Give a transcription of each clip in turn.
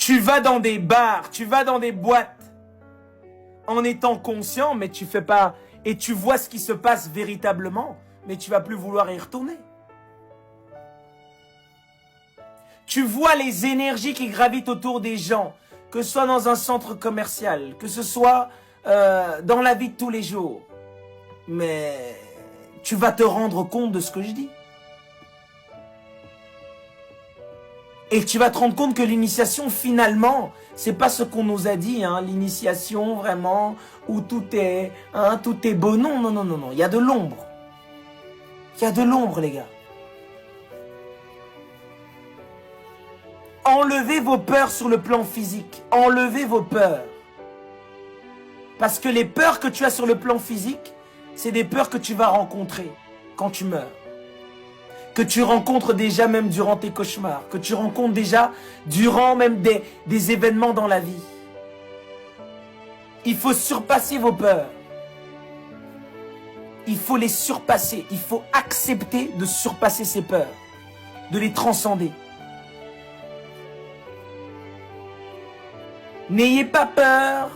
Tu vas dans des bars, tu vas dans des boîtes, en étant conscient, mais tu fais pas... Et tu vois ce qui se passe véritablement, mais tu vas plus vouloir y retourner. Tu vois les énergies qui gravitent autour des gens, que ce soit dans un centre commercial, que ce soit dans la vie de tous les jours. Mais tu vas te rendre compte de ce que je dis. Et tu vas te rendre compte que l'initiation, finalement, c'est pas ce qu'on nous a dit, hein, l'initiation vraiment, où tout est beau. Non, non, non, non, non, il y a de l'ombre. Il y a de l'ombre, les gars. Enlevez vos peurs sur le plan physique. Enlevez vos peurs. Parce que les peurs que tu as sur le plan physique, c'est des peurs que tu vas rencontrer quand tu meurs. Que tu rencontres déjà même durant tes cauchemars. Que tu rencontres déjà durant même des événements dans la vie. Il faut surpasser vos peurs. Il faut les surpasser. Il faut accepter de surpasser ces peurs. De les transcender. N'ayez pas peur.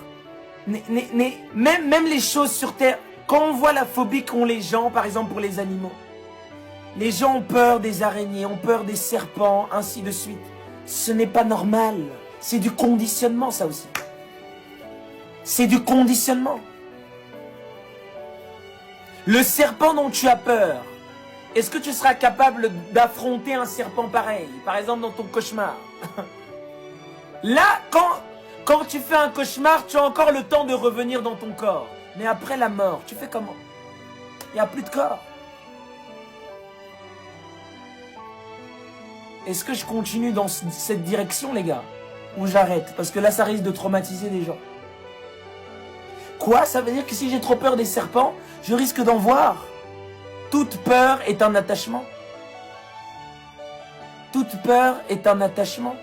Même les choses sur Terre. Quand on voit la phobie qu'ont les gens, par exemple pour les animaux. Les gens ont peur des araignées, ont peur des serpents, ainsi de suite. Ce n'est pas normal. C'est du conditionnement, ça aussi. C'est du conditionnement. Le serpent dont tu as peur, est-ce que tu seras capable d'affronter un serpent pareil? Par exemple, dans ton cauchemar. Là, quand tu fais un cauchemar, tu as encore le temps de revenir dans ton corps. Mais après la mort, tu fais comment? Il n'y a plus de corps. Est-ce que je continue dans cette direction, les gars? Ou j'arrête? Parce que là, ça risque de traumatiser des gens. Quoi? Ça veut dire que si j'ai trop peur des serpents, je risque d'en voir? Toute peur est un attachement. Toute peur est un attachement.